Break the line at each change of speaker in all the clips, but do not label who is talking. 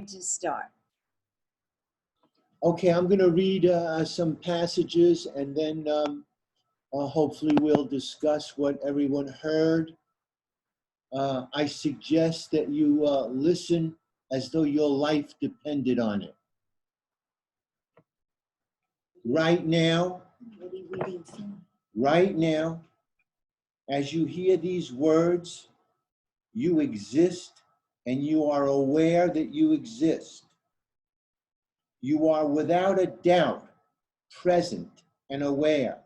going to start?
Okay, I'm going to read some passages, and then hopefully we'll discuss what everyone heard. I suggest that you listen as though your life depended on it. Right now, as you hear these words, you exist and you are aware that you exist. You are without a doubt present and aware.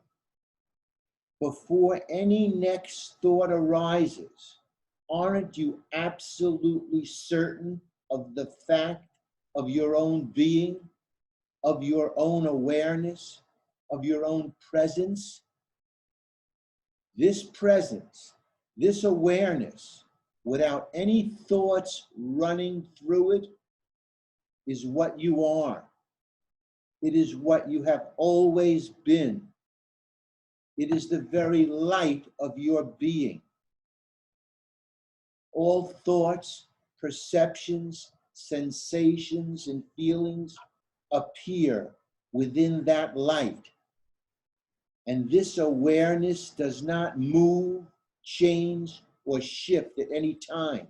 Before any next thought arises, aren't you absolutely certain of the fact of your own being, of your own awareness, of your own presence? This presence, this awareness, without any thoughts running through it, is what you are. It is what you have always been. It is the very light of your being. All thoughts, perceptions, sensations, and feelings appear within that light. And this awareness does not move, change, or shift at any time.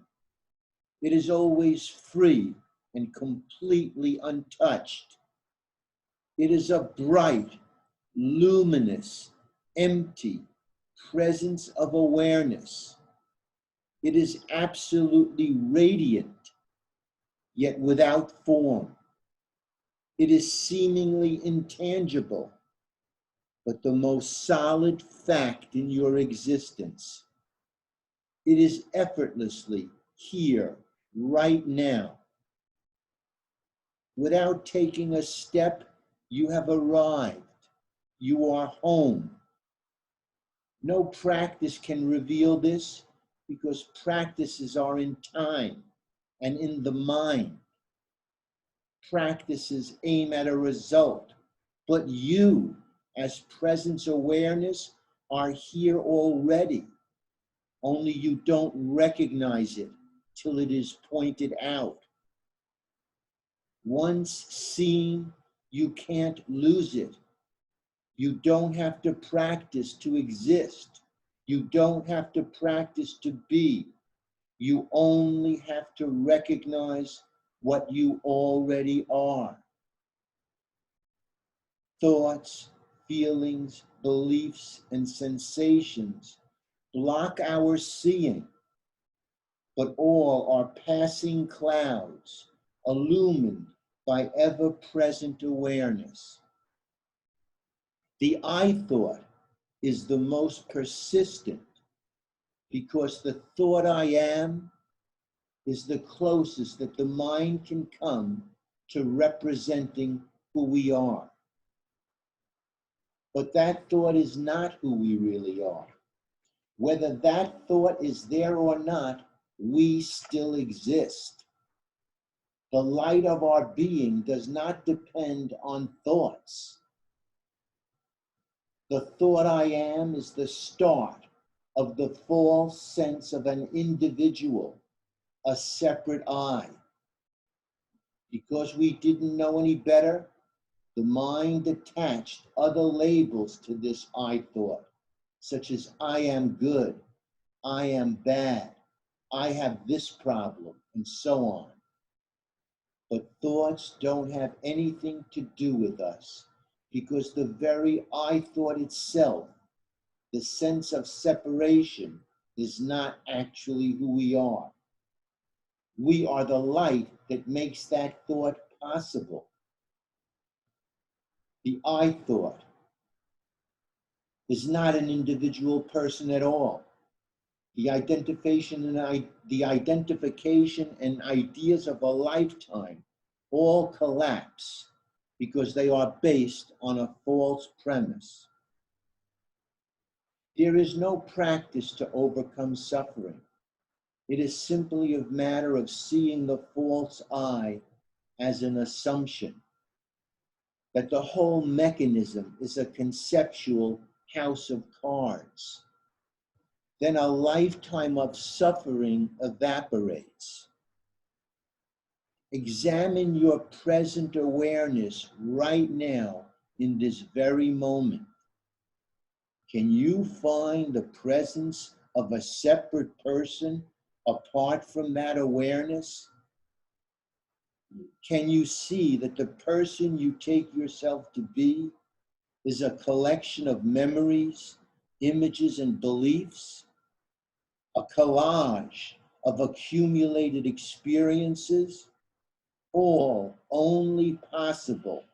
It is always free and completely untouched. It is a bright, luminous, empty presence of awareness. It is absolutely radiant, yet without form. It is seemingly intangible, but the most solid fact in your existence. It is effortlessly here, right now. Without taking a step, you have arrived. You are home. No practice can reveal this because practices are in time and in the mind. Practices aim at a result, but you, as presence awareness, are here already. Only you don't recognize it till it is pointed out. Once seen, you can't lose it. You don't have to practice to exist. You don't have to practice to be. You only have to recognize what you already are. Thoughts, feelings, beliefs, and sensations block our seeing, but all are passing clouds, illumined by ever-present awareness. The I thought is the most persistent because the thought I am is the closest that the mind can come to representing who we are. But that thought is not who we really are. Whether that thought is there or not, we still exist. The light of our being does not depend on thoughts. The thought I am is the start of the false sense of an individual, a separate I. Because we didn't know any better, the mind attached other labels to this I thought, such as I am good, I am bad, I have this problem, and so on. But thoughts don't have anything to do with us, because the very I thought itself, the sense of separation, is not actually who we are. We are the light that makes that thought possible. The I thought is not an individual person at all. The identification and ideas of a lifetime all collapse because they are based on a false premise. There is no practice to overcome suffering. It is simply a matter of seeing the false I as an assumption that the whole mechanism is a conceptual house of cards. Then a lifetime of suffering evaporates. Examine your present awareness right now in this very moment. Can you find the presence of a separate person apart from that awareness? Can you see that the person you take yourself to be is a collection of memories, images, and beliefs? A collage of accumulated experiences, all only possible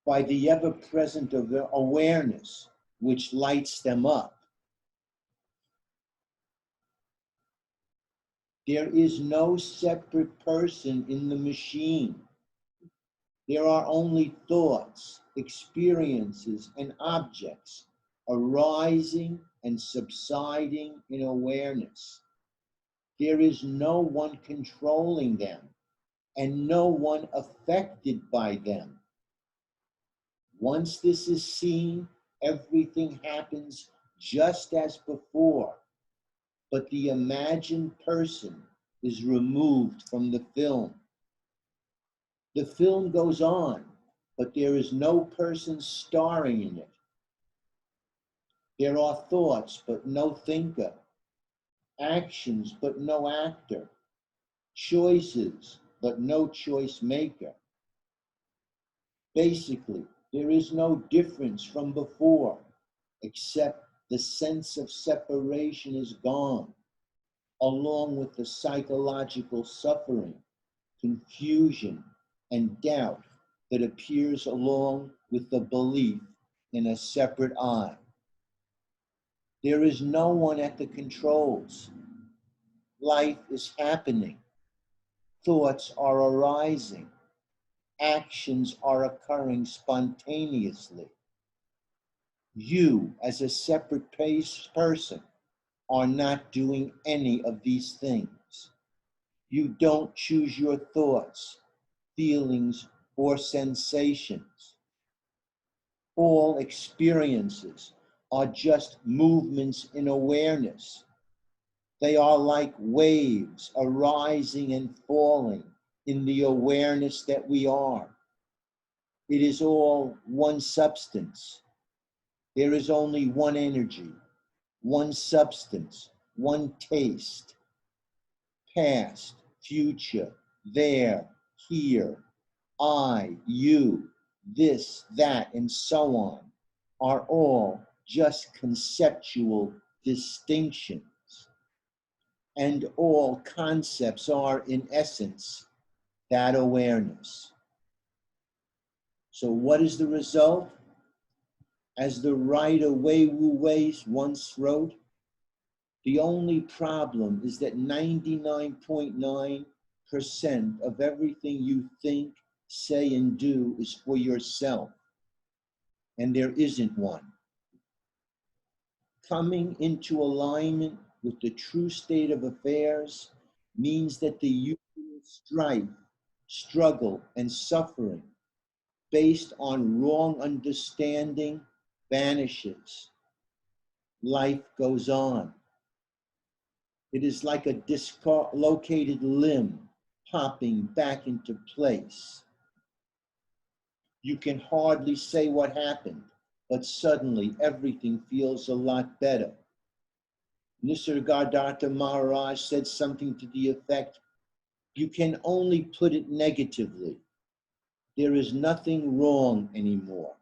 by the ever-present awareness which lights them up. There is no separate person in the machine. There are only thoughts, experiences, and objects arising and subsiding in awareness. There is no one controlling them and no one affected by them. Once this is seen, everything happens just as before, but the imagined person is removed from the film. The film goes on, but there is no person starring in it. There are thoughts, but no thinker. Actions, but no actor. Choices, but no choice maker. Basically, there is no difference from before, except the sense of separation is gone, along with the psychological suffering, confusion, and doubt that appears along with the belief in a separate I. There is no one at the controls. Life is happening. Thoughts are arising. Actions are occurring spontaneously. You, as a separate person, are not doing any of these things. You don't choose your thoughts, feelings, or sensations. All experiences are just movements in awareness. They are like waves arising and falling in the awareness that we are. It is all one substance. There is only one energy, one substance, one taste. Past, future, there, here, I, you, this, that, and so on are all just conceptual distinctions. And all concepts are, in essence, that awareness. So what is the result? As the writer Wei Wu Wei once wrote, the only problem is that 99.9% of everything you think, say, and do is for yourself, and there isn't one. Coming into alignment with the true state of affairs means that the usual strife, struggle, and suffering based on wrong understanding vanishes. Life goes on. It is like a dislocated limb popping back into place. You can hardly say what happened, but suddenly everything feels a lot better. Nisargadatta Maharaj said something to the effect, you can only put it negatively. There is nothing wrong anymore.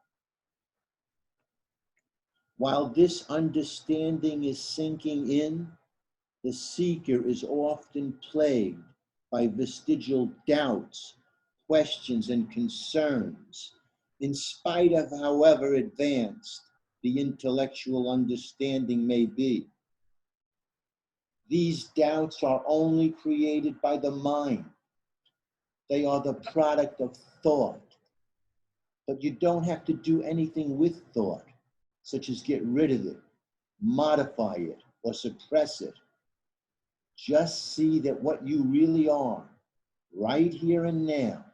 While this understanding is sinking in, the seeker is often plagued by vestigial doubts, questions, and concerns, in spite of however advanced the intellectual understanding may be. These doubts are only created by the mind. They are the product of thought. But you don't have to do anything with thought, such as get rid of it, modify it, or suppress it. Just see that what you really are, right here and now,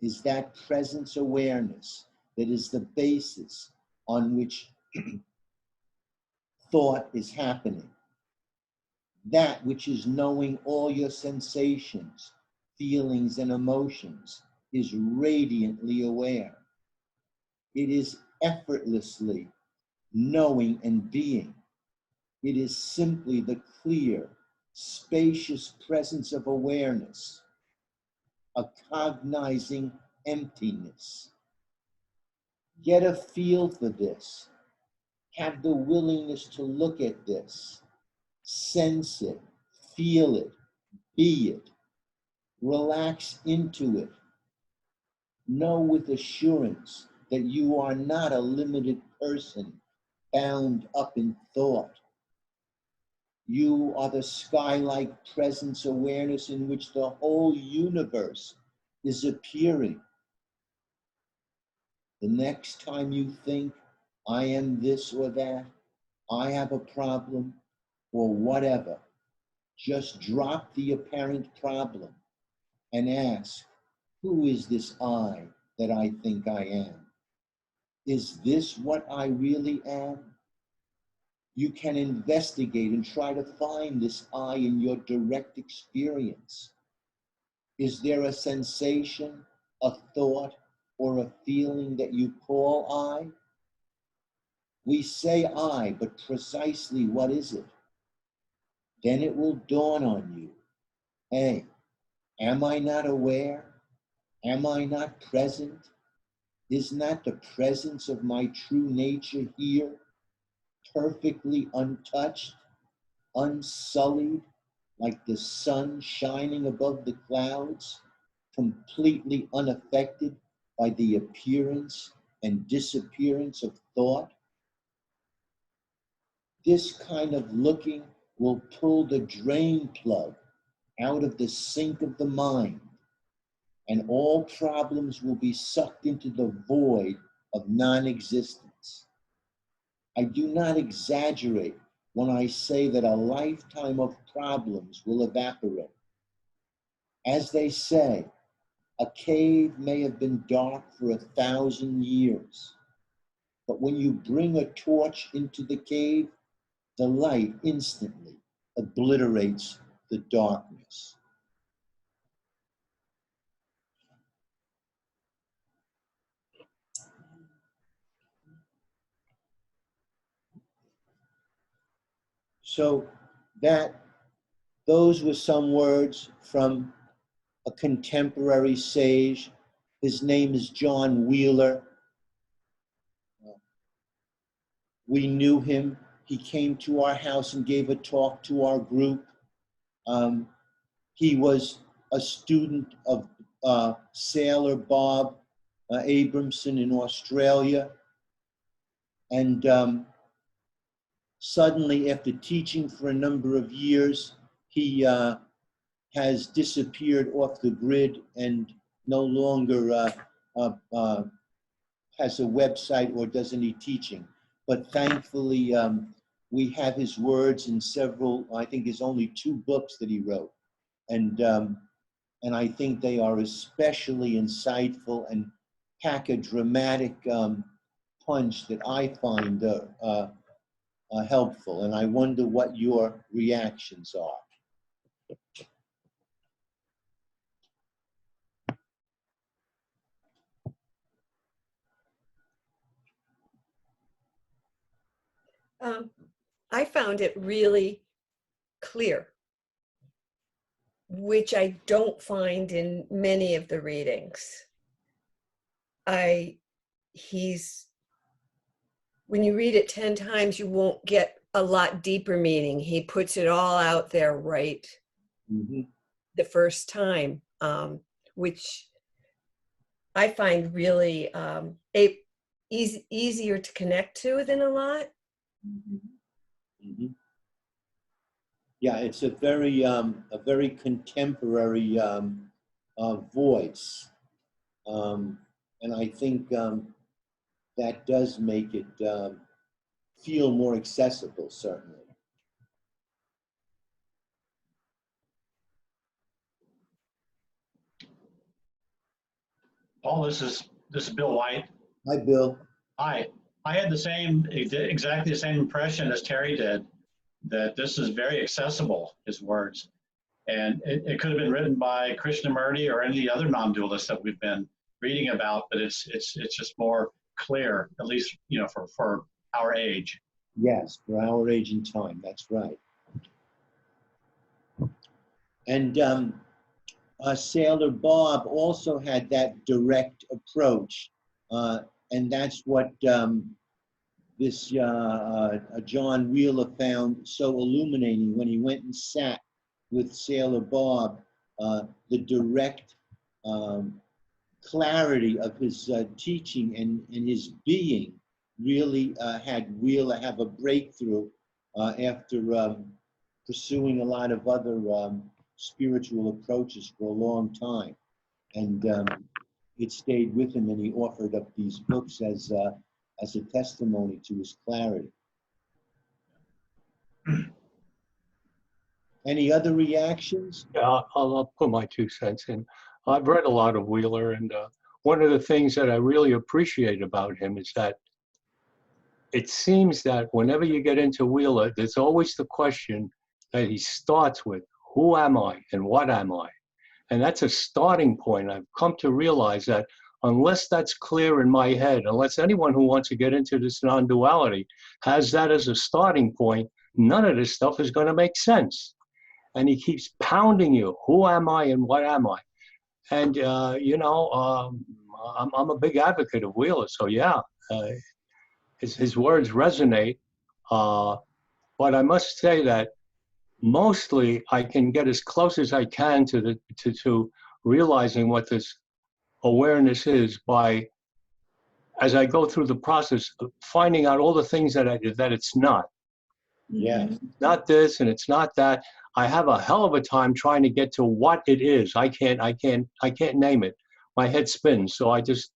is that presence awareness that is the basis on which thought is happening. That which is knowing all your sensations, feelings, and emotions is radiantly aware. It is effortlessly knowing and being. It is simply the clear, spacious presence of awareness, a cognizing emptiness. Get a feel for this. Have the willingness to look at this, sense it, feel it, be it, relax into it. Know with assurance that you are not a limited person bound up in thought. You are the sky-like presence awareness in which the whole universe is appearing. The next time you think, I am this or that, I have a problem, or whatever, just drop the apparent problem and ask, who is this I that I think I am? Is this what I really am? You can investigate and try to find this I in your direct experience. Is there a sensation, a thought, or a feeling that you call I? We say I, but precisely what is it? Then it will dawn on you. Hey, am I not aware? Am I not present? Is not the presence of my true nature here, perfectly untouched, unsullied, like the sun shining above the clouds, completely unaffected by the appearance and disappearance of thought? This kind of looking will pull the drain plug out of the sink of the mind, and all problems will be sucked into the void of non-existence. I do not exaggerate when I say that a lifetime of problems will evaporate. As they say, a cave may have been dark for 1,000 years, but when you bring a torch into the cave, the light instantly obliterates the darkness. So those were some words from a contemporary sage. His name is John Wheeler. We knew him. He came to our house and gave a talk to our group. He was a student of Sailor Bob Abramson in Australia. And suddenly, after teaching for a number of years, he has disappeared off the grid and no longer has a website or does any teaching. But thankfully, we have his words in several, I think there's only 2 books that he wrote. And I think they are especially insightful and pack a dramatic punch that I find helpful. And I wonder what your reactions are.
I found it really clear, which I don't find in many of the readings. When you read it 10 times, you won't get a lot deeper meaning. He puts it all out there right the first time, which I find really easier to connect to than a lot.
Yeah, it's a very contemporary voice, and I think that does make it feel more accessible, certainly.
Paul, this is Bill White.
Hi, Bill.
Hi. I had exactly the same impression as Terry did, that this is very accessible, his words. And it could have been written by Krishnamurti or any of the other non-dualists that we've been reading about, but it's just more clear, at least, you know, for our age.
Yes, for our age and time, that's right. And Sailor Bob also had that direct approach, and that's what this John Wheeler found so illuminating when he went and sat with Sailor Bob. The direct clarity of his teaching and his being really had Wheeler have a breakthrough after pursuing a lot of other spiritual approaches for a long time. And it stayed with him, and he offered up these books as a testimony to his clarity. Any other reactions?
Yeah, I'll put my 2 cents in. I've read a lot of Wheeler, and one of the things that I really appreciate about him is that it seems that whenever you get into Wheeler, there's always the question that he starts with, who am I and what am I? And that's a starting point. I've come to realize that unless that's clear in my head, unless anyone who wants to get into this non-duality has that as a starting point, none of this stuff is going to make sense. And he keeps pounding you, who am I and what am I? And, you know, I'm a big advocate of Wheeler, so yeah, his words resonate. But I must say that mostly I can get as close as I can to realizing what this awareness is by, as I go through the process of finding out all the things that it's not.
Yeah.
Not this and it's not that. I have a hell of a time trying to get to what it is. I can't name it. My head spins. So I just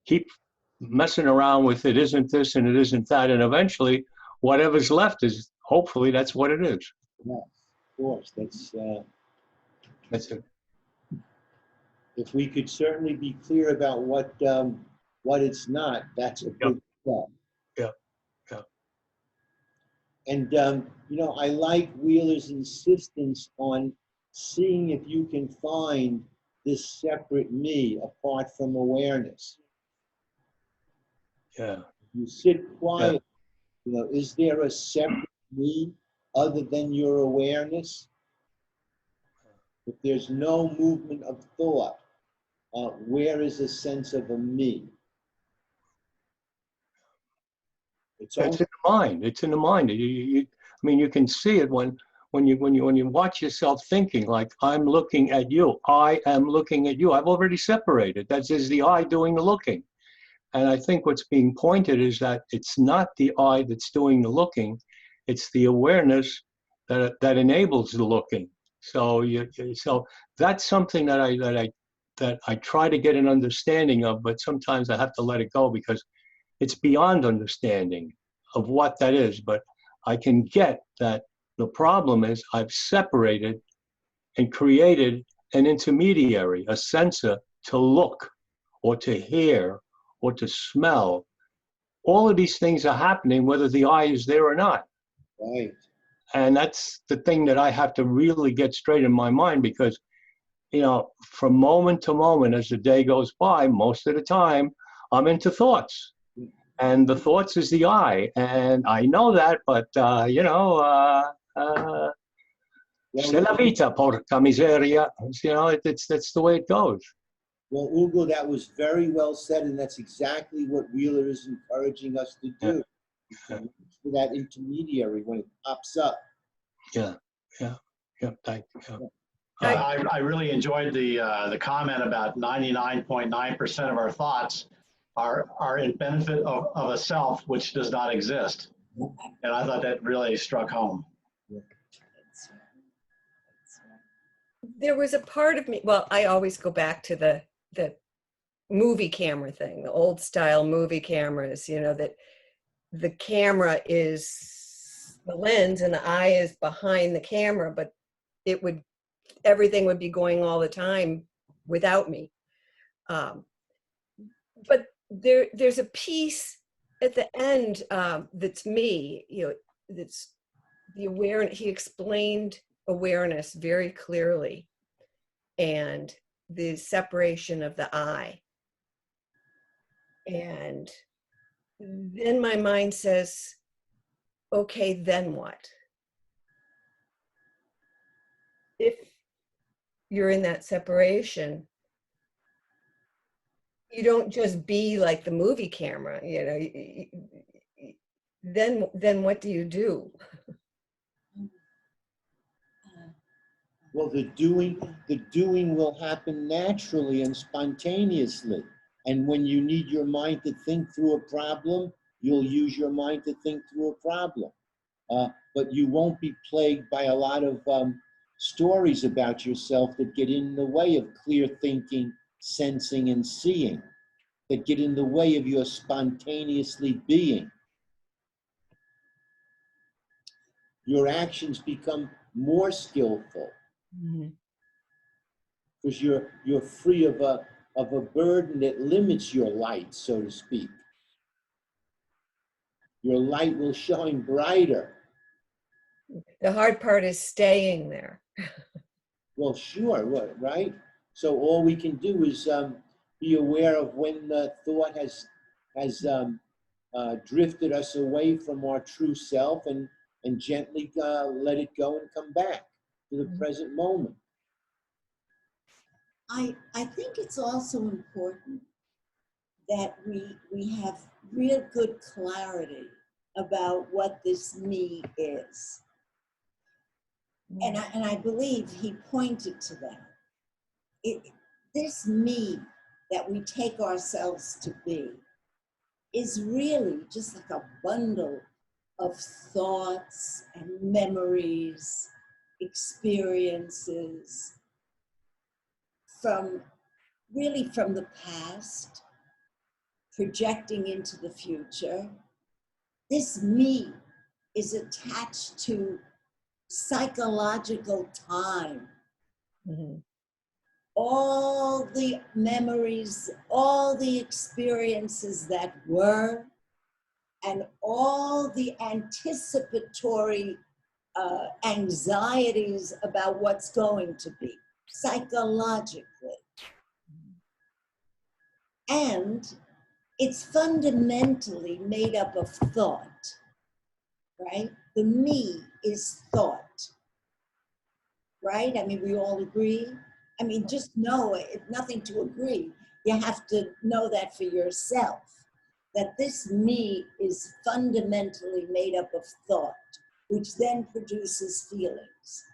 keep messing around with it isn't this and it isn't that. And eventually whatever's left is, hopefully that's what it is.
Yes, of course.
That's it.
If we could certainly be clear about what it's not, that's a big step.
Yeah.
And, you know, I like Wheeler's insistence on seeing if you can find this separate me apart from awareness.
Yeah.
You sit quiet, you know, is there a separate me other than your awareness? If there's no movement of thought, where is a sense of a me? It's
in the mind. It's in the mind. I mean, you can see it when you watch yourself thinking, like, I'm looking at you. I am looking at you. I've already separated. That is the I doing the looking. And I think what's being pointed is that it's not the I that's doing the looking. It's the awareness that enables the looking. So so that's something that I try to get an understanding of, but sometimes I have to let it go because it's beyond understanding of what that is. But I can get that the problem is I've separated and created an intermediary, a sensor to look or to hear or to smell. All of these things are happening whether the eye is there or not.
right.
And that's the thing that I have to really get straight in my mind because, you know, from moment to moment as the day goes by, most of the time, I'm into thoughts. And the thoughts is the I. And I know that, but, you know, c'est la vita, porca miseria. You know, that's the way it goes.
Well, Ugo, that was very well said, and that's exactly what Wheeler is encouraging us to do.
Yeah.
For that intermediary when it pops up.
Yeah. Thank you.
I really enjoyed the comment about 99.9% of our thoughts are in benefit of a self which does not exist. And I thought that really struck home.
There was a part of me, well, I always go back to the movie camera thing, the old style movie cameras, you know, that the camera is the lens and the eye is behind the camera, but everything would be going all the time without me. But there's a piece at the end that's me, you know, that's the awareness. He explained awareness very clearly, and the separation of the I. And then my mind says, okay, then what? If you're in that separation, you don't just be like the movie camera, you know, then what do you do?
Well, the doing will happen naturally and spontaneously. And when you need your mind to think through a problem, you'll use your mind to think through a problem. But you won't be plagued by a lot of stories about yourself that get in the way of clear thinking, sensing, and seeing, that get in the way of your spontaneously being. Your actions become more skillful because you're free of a burden that limits your light, so to speak. Your light will shine brighter.
The hard part is staying there.
Well, sure, right? So all we can do is be aware of when the thought has drifted us away from our true self, and gently let it go and come back to the present moment.
I think it's also important that we have real good clarity about what this me is. And I believe he pointed to that. This me that we take ourselves to be is really just like a bundle of thoughts and memories, experiences from the past, projecting into the future. This me is attached to psychological time.
Mm-hmm.
All the memories, all the experiences that were, and all the anticipatory anxieties about what's going to be, psychologically. And it's fundamentally made up of thought, right? The me is thought, right? I mean, we all agree. I mean, just know it, nothing to agree. You have to know that for yourself, that this me is fundamentally made up of thought, which then produces feelings.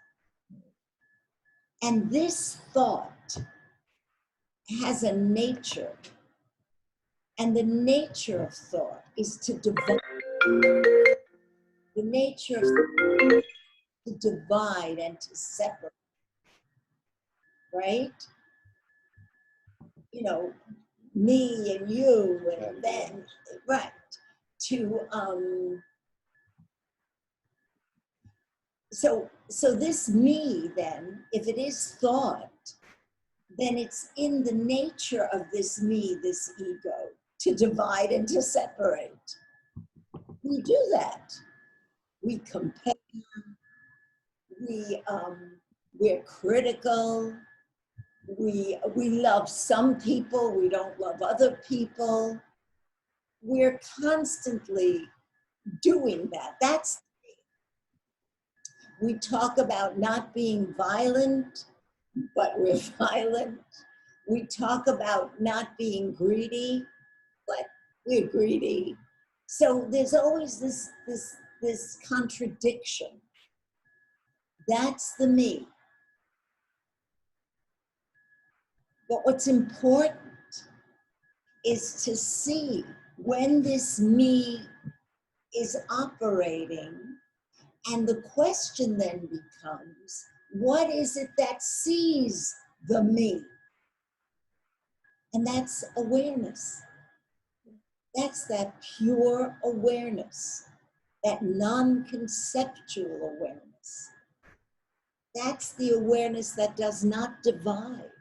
And this thought has a nature, and the nature of thought is to divide. The nature of thought is to divide and to separate, right? You know, me and you, and then, right, to, so this me then, if it is thought, then it's in the nature of this me, this ego, to divide and to separate. We do that. We compare, we're critical, we love some people, we don't love other people. We're constantly doing that. That's, we talk about not being violent, but we're violent. We talk about not being greedy, but we're greedy. So there's always this contradiction. That's the me. But what's important is to see when this me is operating, and the question then becomes, what is it that sees the me? And that's awareness. That's that pure awareness, that non-conceptual awareness. That's the awareness that does not divide.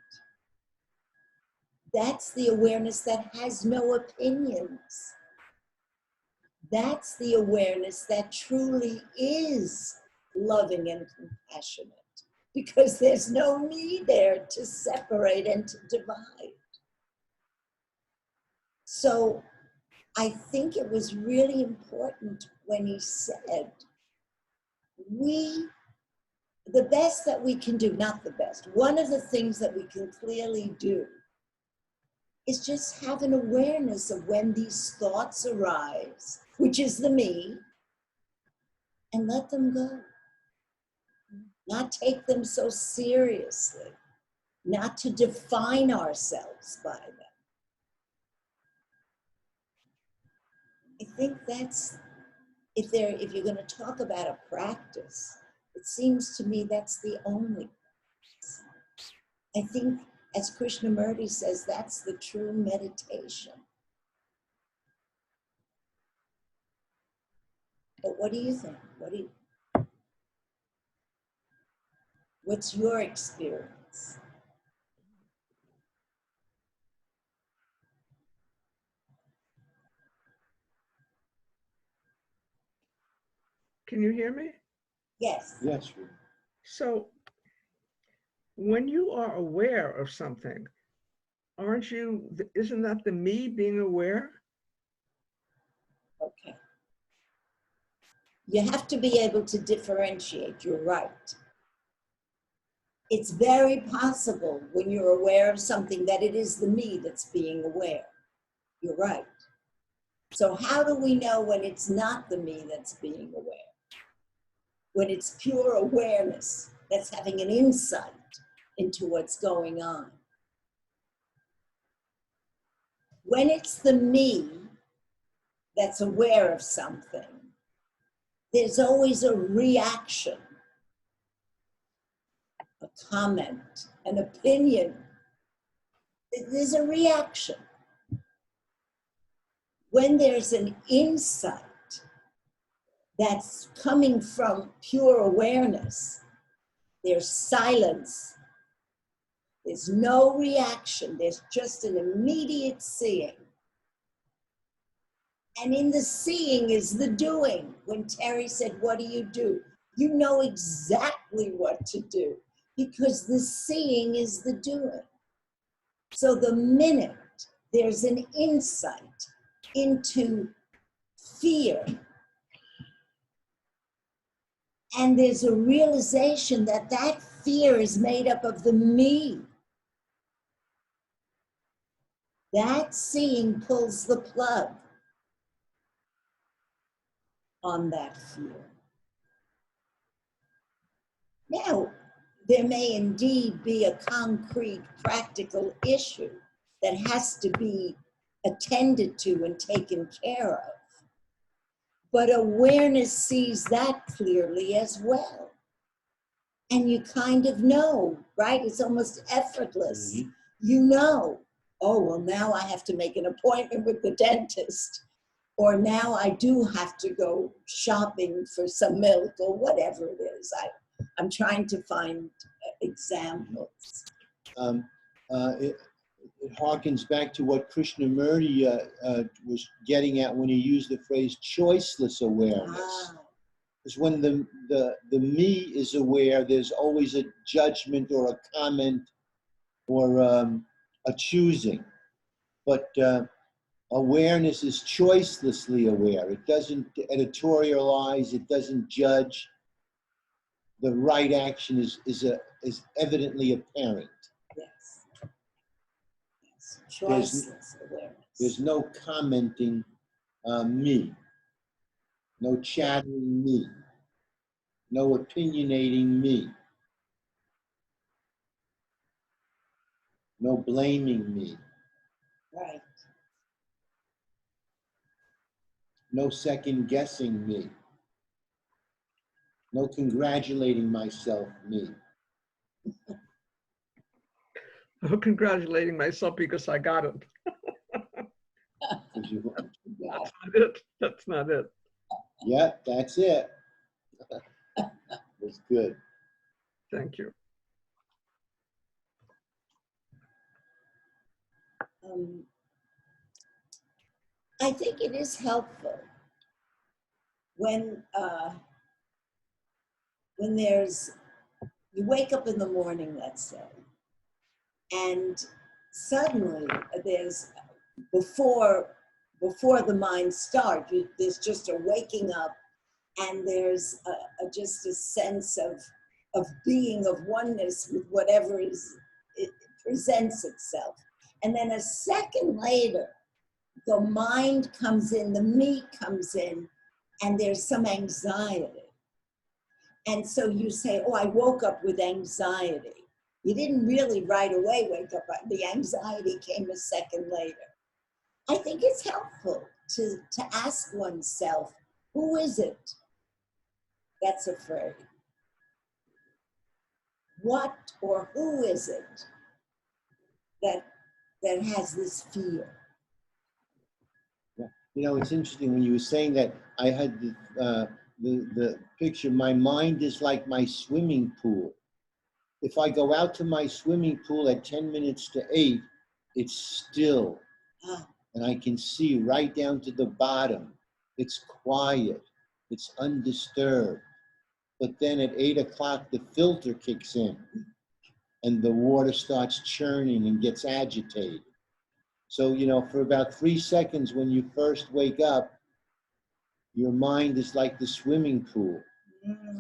That's the awareness that has no opinions. That's the awareness that truly is loving and compassionate. because there's no me there to separate and to divide. So I think it was really important when he said, the best that we can do, not the best, one of the things that we can clearly do is just have an awareness of when these thoughts arise, which is the me, and let them go. Not take them so seriously, not to define ourselves by them. I think that's, if you're going to talk about a practice, it seems to me that's the only practice. I think, as Krishnamurti says, that's the true meditation. But what do you think? What's your experience?
Can you hear me?
Yes.
Yes.
So when you are aware of something, isn't that the me being aware?
Okay. You have to be able to differentiate, you're right. It's very possible when you're aware of something that it is the me that's being aware. You're right. So how do we know when it's not the me that's being aware? When it's pure awareness that's having an insight into what's going on. When it's the me that's aware of something, there's always a reaction, a comment, an opinion. There's a reaction. When there's an insight that's coming from pure awareness, there's silence. There's no reaction. There's just an immediate seeing. And in the seeing is the doing. When Terry said, what do? You know exactly what to do because the seeing is the doing. So the minute there's an insight into fear, and there's a realization that that fear is made up of the me, that seeing pulls the plug on that fear. Now, there may indeed be a concrete, practical issue that has to be attended to and taken care of. But awareness sees that clearly as well. And you kind of know, right? It's almost effortless. Mm-hmm. You know, oh, well, now I have to make an appointment with the dentist. Or now I do have to go shopping for some milk or whatever it is. I'm trying to find examples.
It harkens back to what Krishnamurti was getting at when he used the phrase choiceless awareness. Because when the me is aware, there's always a judgment or a comment or a choosing. But awareness is choicelessly aware. It doesn't editorialize. It doesn't judge. The right action is evidently apparent.
Yes. Choiceless awareness.
There's no commenting me. No chattering me. No opinionating me. No blaming me.
Right.
No second guessing me. No congratulating myself me.
I'm congratulating myself because I got it.
Yeah.
That's not it. That's not it.
Yeah, that's it. That's good.
Thank you.
I think it is helpful when there's You wake up in the morning, let's say, and suddenly there's, before the mind starts, there's just a waking up, and there's just a sense of being, of oneness with whatever it presents itself. And then a second later, the mind comes in, the me comes in, and there's some anxiety. And so you say, oh, I woke up with anxiety. You didn't really right away wake up. The anxiety came a second later. I think it's helpful to ask oneself, who is it that's afraid? What or who is it that has this fear?
Yeah. You know, it's interesting when you were saying that. I had the picture. My mind is like my swimming pool. If I go out to my swimming pool at 10 minutes to 8, it's still. And I can see right down to the bottom. It's quiet. It's undisturbed. But then at 8 o'clock, the filter kicks in and the water starts churning and gets agitated. So, you know, for about 3 seconds when you first wake up, your mind is like the swimming pool,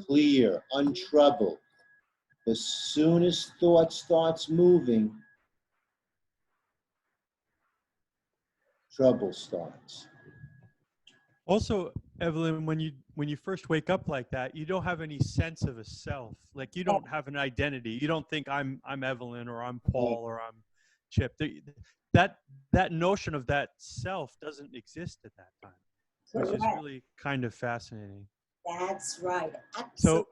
clear, untroubled. As soon as thought starts moving, trouble starts.
Also, Evelyn, when you first wake up like that, you don't have any sense of a self. Like you don't have an identity. You don't think I'm Evelyn or I'm Paul or I'm Chip. That notion of that self doesn't exist at that time, which is really kind of fascinating.
That's right.
So,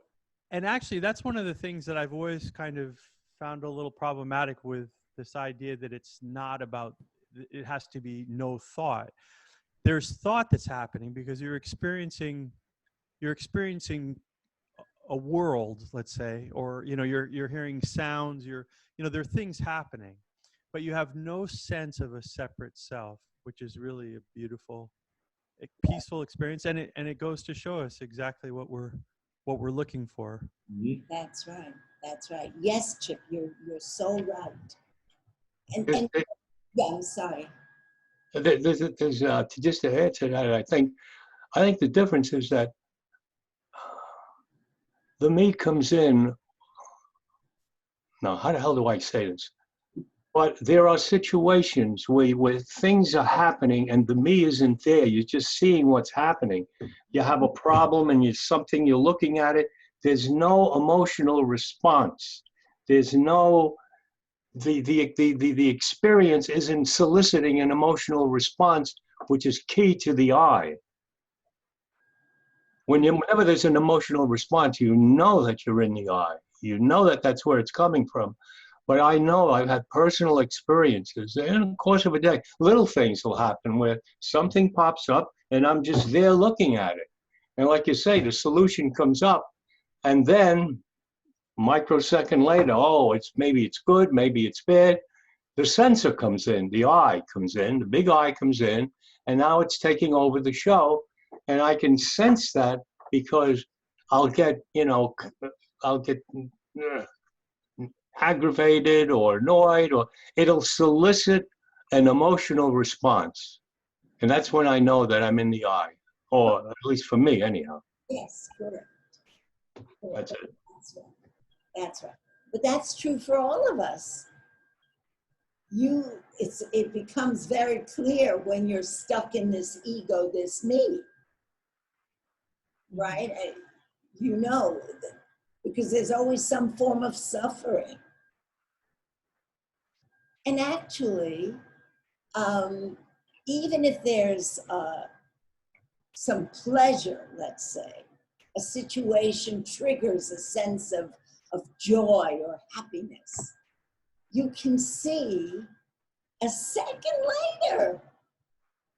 and actually, that's one of the things that I've always kind of found a little problematic with this idea that it's not about, it has to be no thought. There's thought that's happening because you're experiencing a world, let's say, or you're hearing sounds, there are things happening, but you have no sense of a separate self, which is really a beautiful, peaceful experience, and it goes to show us exactly what we're looking for.
That's right. That's right. Yes, Chip, you're so right. And yeah, I'm sorry.
There's just to add to that, I think the difference is that the me comes in. Now, how the hell do I say this? But there are situations where things are happening and the me isn't there. You're just seeing what's happening. You have a problem and you're looking at it. There's no emotional response. There's no, the experience isn't soliciting an emotional response, which is key to the I. Whenever there's an emotional response, you know that you're in the I. You know that that's where it's coming from. But I know I've had personal experiences in the course of a day. Little things will happen where something pops up and I'm just there looking at it. And like you say, the solution comes up and then microsecond later, maybe it's good, maybe it's bad. The sensor comes in, the I comes in, the big I comes in, and now it's taking over the show. And I can sense that because I'll get aggravated or annoyed, or it'll solicit an emotional response. And that's when I know that I'm in the I, or at least for me anyhow.
Yes, correct.
That's it.
That's right. That's right. But that's true for all of us. It becomes very clear when you're stuck in this ego, this me, right? Because there's always some form of suffering. And actually, even if there's some pleasure, let's say, a situation triggers a sense of joy or happiness, you can see a second later,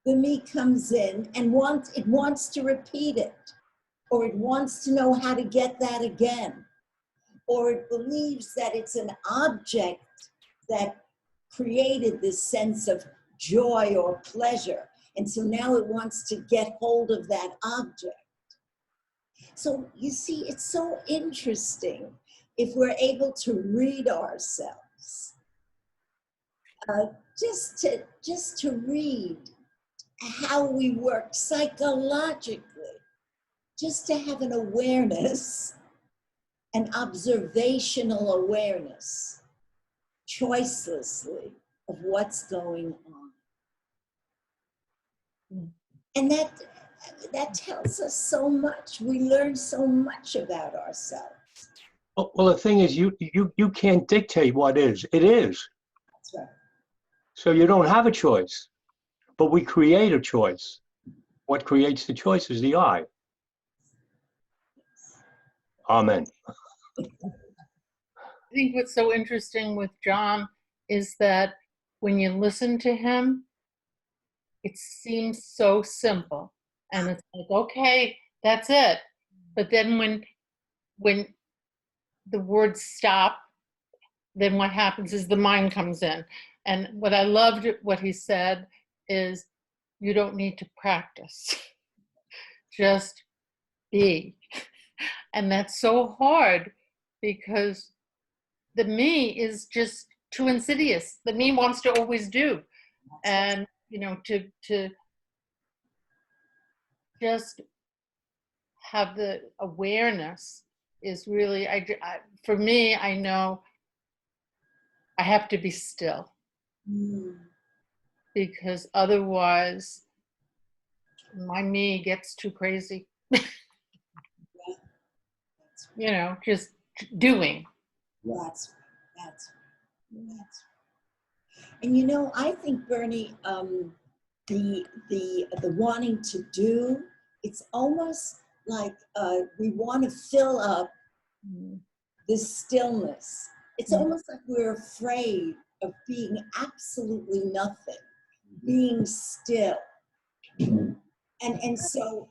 the me comes in and it wants to repeat it, or it wants to know how to get that again, or it believes that it's an object that created this sense of joy or pleasure. And so now it wants to get hold of that object. So you see, it's so interesting. if we're able to read ourselves, just to read how we work psychologically, just to have an awareness, an observational awareness, choicelessly, of what's going on. And that tells us so much. We learn so much about ourselves.
Well, the thing is, you can't dictate what is. It is.
That's right.
So you don't have a choice. But we create a choice. What creates the choice is the I. Amen.
I think what's so interesting with John is that when you listen to him, it seems so simple. And it's like, okay, that's it. But then when the words stop, then what happens is the mind comes in. And what I loved what he said is, you don't need to practice. Just be. And that's so hard because the me is just too insidious. The me wants to always do. And, you know, to just have the awareness is really, for me, I know I have to be still. Because otherwise my me gets too crazy. You know, just doing.
That's. And you know, I think, Bernie, the wanting to do, it's almost like we want to fill up this stillness. It's almost like we're afraid of being absolutely nothing, being still. And so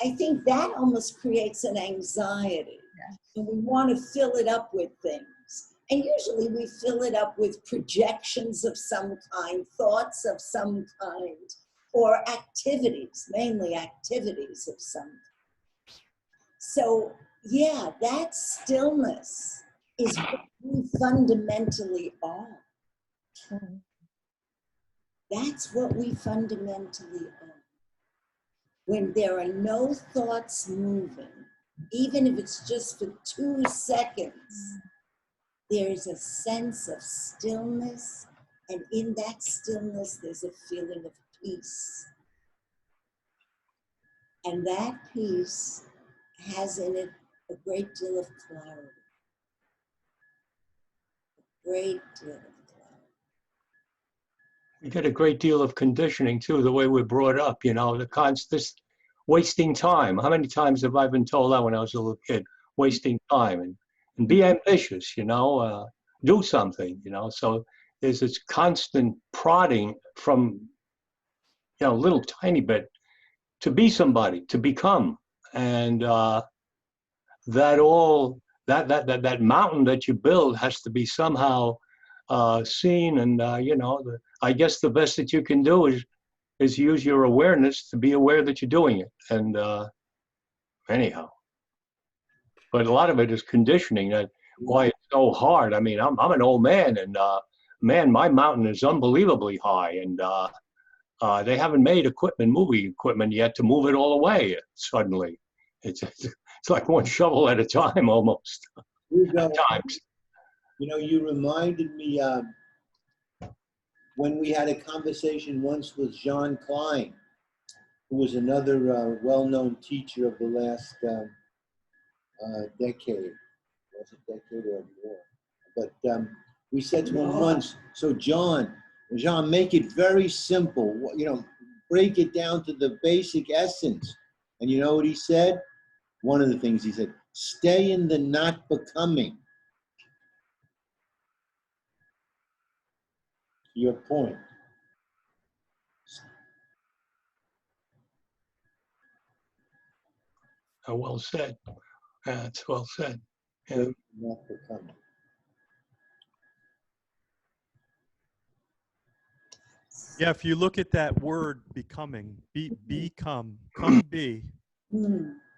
I think that almost creates an anxiety. And we want to fill it up with things. And usually we fill it up with projections of some kind, thoughts of some kind, or activities, mainly activities of some kind. So yeah, that stillness is what we fundamentally are. That's what we fundamentally are. When there are no thoughts moving, even if it's just for 2 seconds, there's a sense of stillness, and in that stillness, there's a feeling of peace. And that peace has in it a great deal of clarity. A great deal of clarity.
We get a great deal of conditioning too, the way we're brought up, you know, the constant wasting time. How many times have I been told that when I was a little kid? Wasting time, and be ambitious, you know, do something, you know. So there's this constant prodding from, you know, a little tiny bit to be somebody, to become. And that mountain that you build has to be somehow seen. And, you know, I guess the best that you can do is use your awareness to be aware that you're doing it. And anyhow, but a lot of it is conditioning. That why it's so hard. I mean, I'm an old man, and man, my mountain is unbelievably high, and they haven't made movie equipment yet to move it all away suddenly. It's like one shovel at a time almost. At times.
You know, you reminded me when we had a conversation once with Jean Klein, who was another well-known teacher of the last decade. Was it decade or more? But we said to him once, so Jean, make it very simple. You know, break it down to the basic essence. And you know what he said? One of the things he said, stay in the not becoming. Your point.
Well said. That's well said. Yeah.
Not becoming.
Yeah, if you look at that word becoming, become, come be,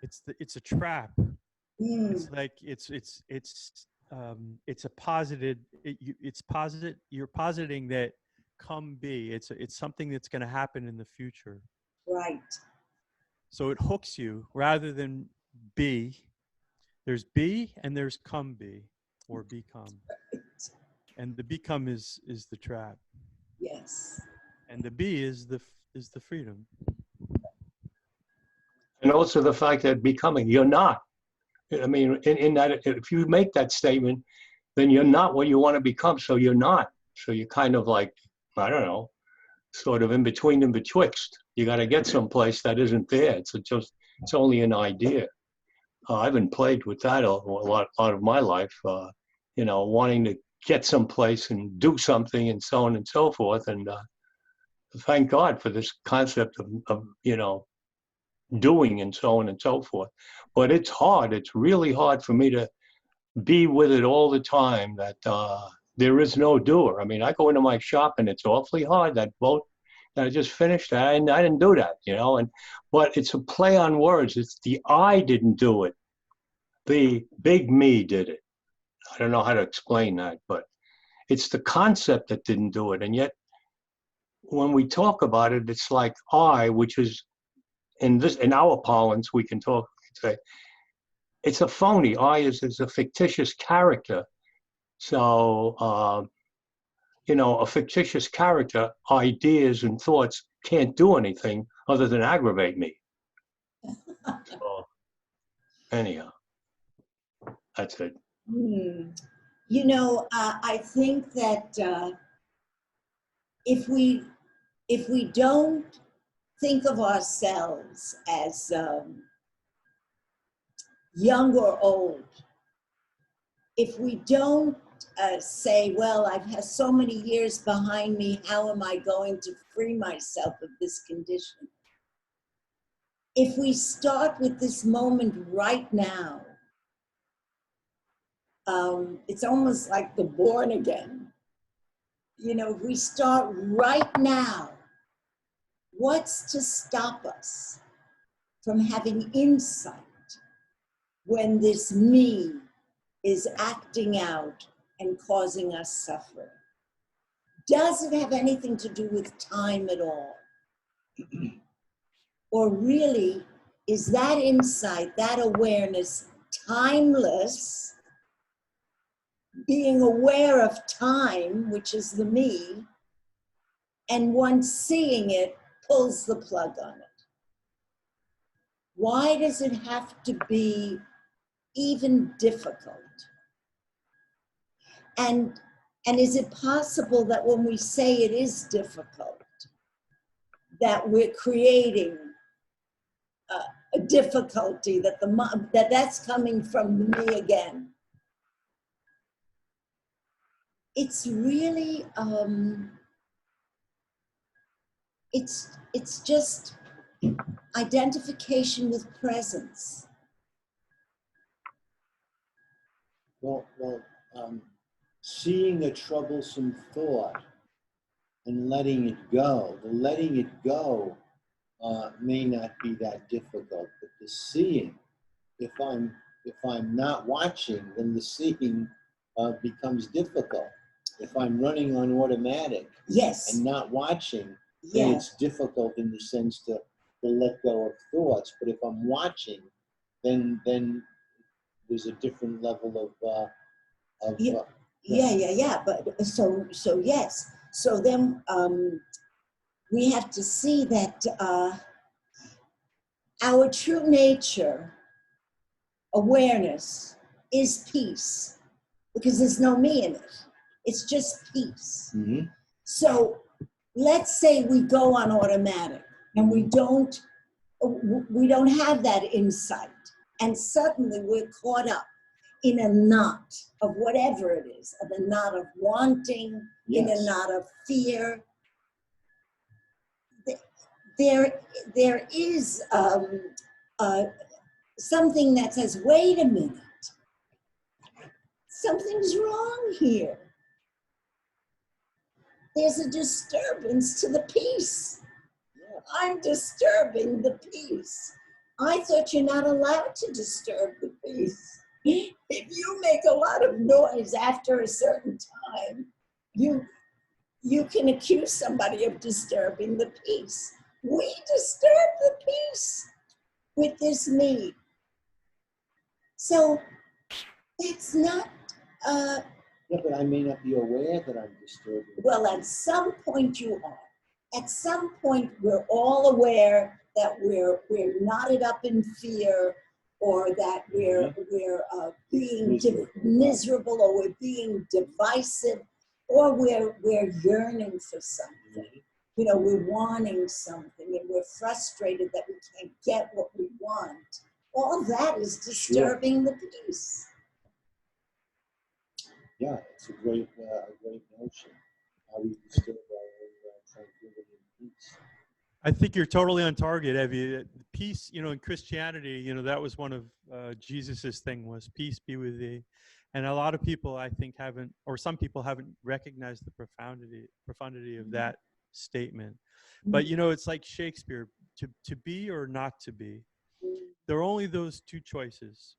it's a trap. It's like it's a posited. You're positing that come be. It's something that's going to happen in the future.
Right.
So it hooks you rather than be. There's be and there's come be or become. And the become is the trap.
Yes.
And the be is the freedom.
And also the fact that becoming, you're not. I mean, in that, if you make that statement, then you're not what you want to become. So you're not. So you're kind of like, I don't know, sort of in between and betwixt. You got to get someplace that isn't there. It's only an idea. I've been plagued with that a lot of my life, wanting to get someplace and do something and so on and so forth. And thank God for this concept of doing and so on and so forth. But it's hard. It's really hard for me to be with it all the time that there is no doer. I mean, I go into my shop and it's awfully hard. That boat that I just finished, I didn't do that, but it's a play on words. It's the I didn't do it. The big me did it. I don't know how to explain that, but it's the concept that didn't do it. And yet, when we talk about it, it's like I, which is in our parlance, we can say it's a phony. I is a fictitious character. So, a fictitious character, ideas and thoughts can't do anything other than aggravate me. So, anyhow, that's it.
I think that if we don't think of ourselves as young or old, if we don't say, well, I've had so many years behind me, how am I going to free myself of this condition? If we start with this moment right now, it's almost like the born again. If we start right now, what's to stop us from having insight when this me is acting out and causing us suffering? Does it have anything to do with time at all? Or really, is that insight, that awareness, timeless, being aware of time, which is the me, and once seeing it, pulls the plug on it? Why does it have to be even difficult? And is it possible that when we say it is difficult, that we're creating a difficulty, that's coming from the me again? It's really, it's just identification with presence.
Well, seeing a troublesome thought and letting it go. The letting it go may not be that difficult, but the seeing, if I'm not watching, then the seeing becomes difficult. If I'm running on automatic,
yes,
and not watching, then it's difficult in the sense to let go of thoughts. But if I'm watching, then there's a different level of
But so yes. So then we have to see that our true nature, awareness, is peace, because there's no me in it. It's just peace.
Mm-hmm.
So let's say we go on automatic and we don't have that insight, and suddenly we're caught up in a knot of whatever it is, of a knot of wanting, in a knot of fear. There is something that says, wait a minute, something's wrong here. There's a disturbance to the peace. I'm disturbing the peace. I thought you're not allowed to disturb the peace. If you make a lot of noise after a certain time, you can accuse somebody of disturbing the peace. We disturb the peace with this need. So it's not,
Yeah, but I may not be aware that I'm disturbing.
well, at some point you are. At some point, we're all aware that we're knotted up in fear, or that we're being miserable, or we're being divisive, or we're yearning for something. You know, we're wanting something, and we're frustrated that we can't get what we want. All that is disturbing the peace.
Yeah, it's a great notion. How we disturb our own tranquility and peace.
I think you're totally on target, Evie. Peace, you know, in Christianity, you know, that was one of Jesus's thing, was peace be with thee. And a lot of people, I think, haven't, or some people haven't recognized the profundity of that statement. But, you know, it's like Shakespeare, to be or not to be. There are only those two choices.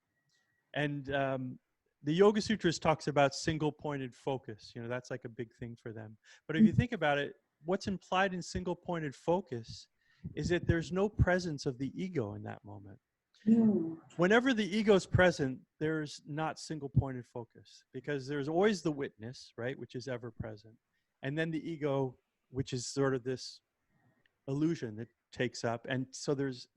And the Yoga Sutras talks about single-pointed focus. You know, that's like a big thing for them. But if you think about it, what's implied in single-pointed focus is that there's no presence of the ego in that moment. Whenever the ego is present, there's not single-pointed focus, because there's always the witness, right, which is ever present. And then the ego, which is sort of this illusion that takes up. And so there's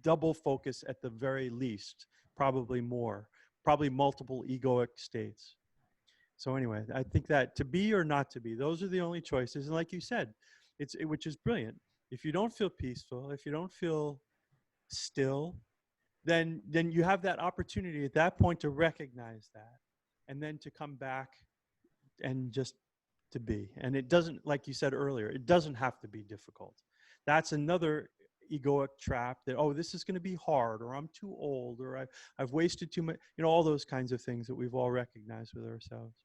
double focus at the very least, probably more, probably multiple egoic states. So anyway, I think that to be or not to be, those are the only choices. And like you said, which is brilliant. If you don't feel peaceful, if you don't feel still, then you have that opportunity at that point to recognize that, and then to come back and just to be. And it doesn't, like you said earlier, it doesn't have to be difficult. That's another egoic trap, that, oh, this is going to be hard, or I'm too old, or I've wasted too much, you know, all those kinds of things that we've all recognized with ourselves.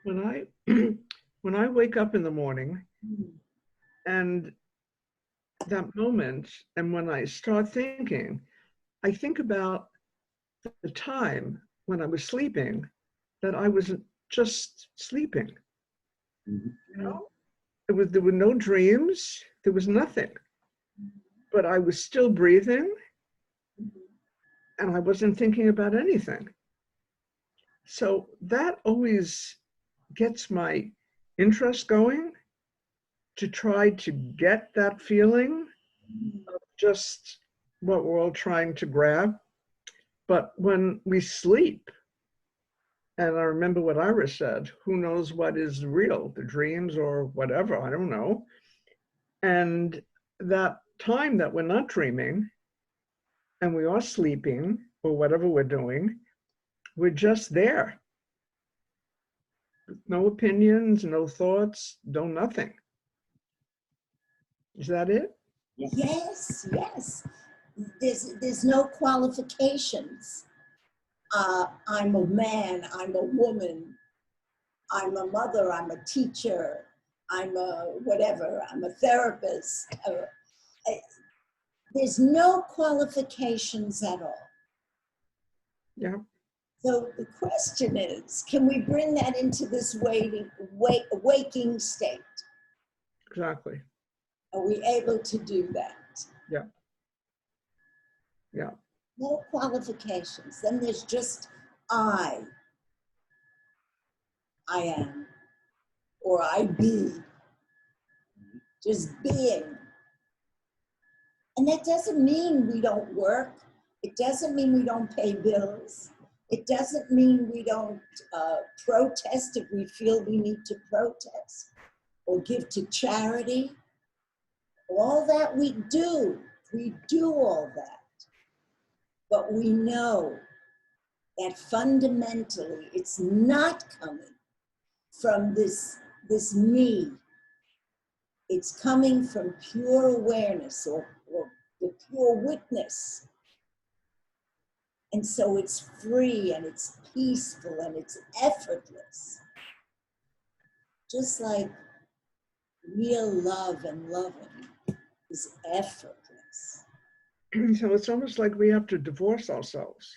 When I wake up in the morning, and that moment, and when I start thinking, I think about the time when I was sleeping, that I was just sleeping. You know, there were no dreams, there was nothing, but I was still breathing, and I wasn't thinking about anything. So that always gets my interest going, to try to get that feeling of just what we're all trying to grab. But when we sleep, and I remember what Iris said, who knows what is real, the dreams or whatever, I don't know. And that time that we're not dreaming and we are sleeping, or whatever we're doing, we're just there. No opinions, no thoughts, no nothing. Is that it?
Yes, yes. There's no qualifications. I'm a man, I'm a woman, I'm a mother, I'm a teacher, I'm a whatever, I'm a therapist. There's no qualifications at all.
Yeah.
So the question is, can we bring that into this waking state?
Exactly.
Are we able to do that?
Yeah. Yeah.
No qualifications. Then there's just I am, or I be. Just being. And that doesn't mean we don't work. It doesn't mean we don't pay bills. It doesn't mean we don't protest if we feel we need to protest, or give to charity. All that we do all that. But we know that fundamentally it's not coming from this me. It's coming from pure awareness, or the pure witness. And so it's free, and it's peaceful, and it's effortless. Just like real love and loving is effortless
So it's almost like we have to divorce ourselves.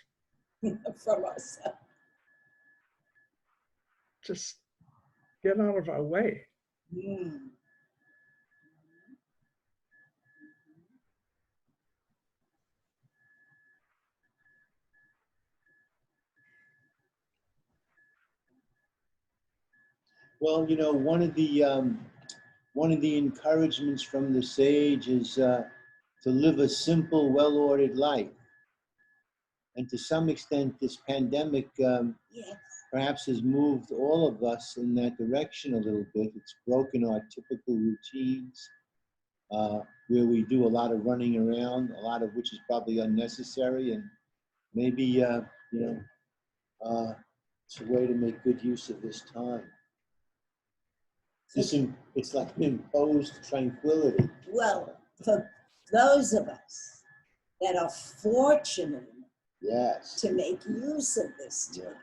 from ourselves.
Just get out of our way.
Mm.
Well, you know, one of the encouragements from the sage is to live a simple, well-ordered life. And to some extent, this pandemic
Yes.
perhaps has moved all of us in that direction a little bit. It's broken our typical routines, where we do a lot of running around, a lot of which is probably unnecessary, and maybe you know, it's a way to make good use of this time. It's like an imposed tranquility.
Well, for those of us that are fortunate
Yes.
to make use of this time,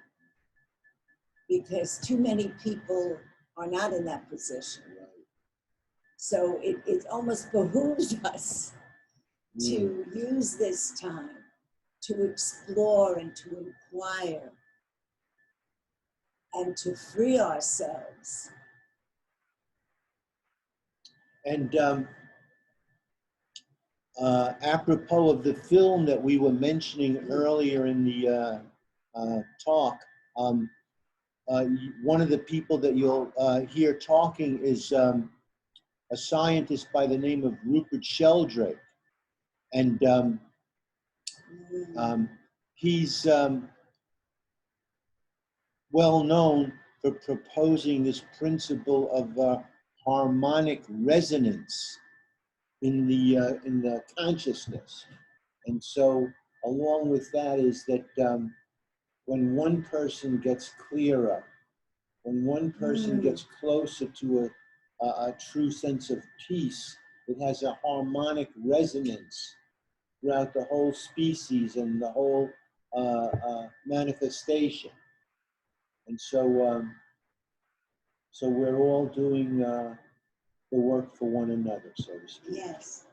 because too many people are not in that position. So it almost behooves us to use this time to explore and to inquire and to free ourselves.
And apropos of the film that we were mentioning earlier in the talk, one of the people that you'll hear talking is a scientist by the name of Rupert Sheldrake. And he's well known for proposing this principle of harmonic resonance in the consciousness. And so along with that is that when one person gets clearer, when one person gets closer to a true sense of peace, it has a harmonic resonance throughout the whole species and the whole manifestation. And so, so we're all doing the work for one another, so to speak.
Yes.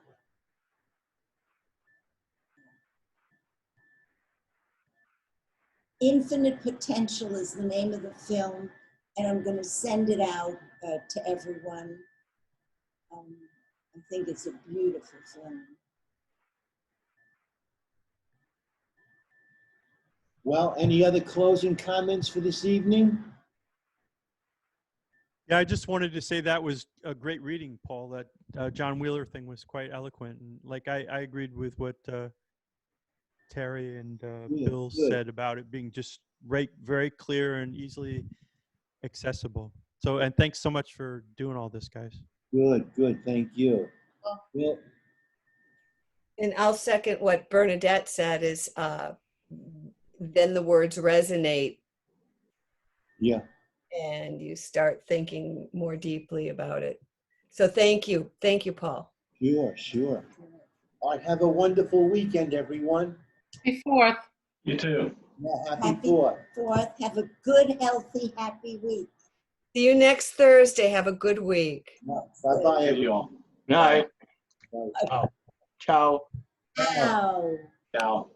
Infinite Potential is the name of the film, and I'm going to send it out to everyone. I think it's a beautiful film.
Well, any other closing comments for this evening?
Yeah, I just wanted to say that was a great reading, Paul. That John Wheeler thing was quite eloquent, and like I agreed with what Terry and Bill said about it being just very clear and easily accessible. So, and thanks so much for doing all this, guys.
Good, good, thank you. Well,
And I'll second what Bernadette said is then the words resonate.
yeah.
And you start thinking more deeply about it. So thank you. Thank you, Paul.
Sure, sure. All right, have a wonderful weekend, everyone.
Happy 4th.
You too.
Yeah, happy 4th.
Have a good, healthy, happy week.
See you next Thursday. Have a good week.
Bye-bye,
Thank
everyone.
you all.
Night.
Bye.
Oh, ciao.
Ciao.
Ciao.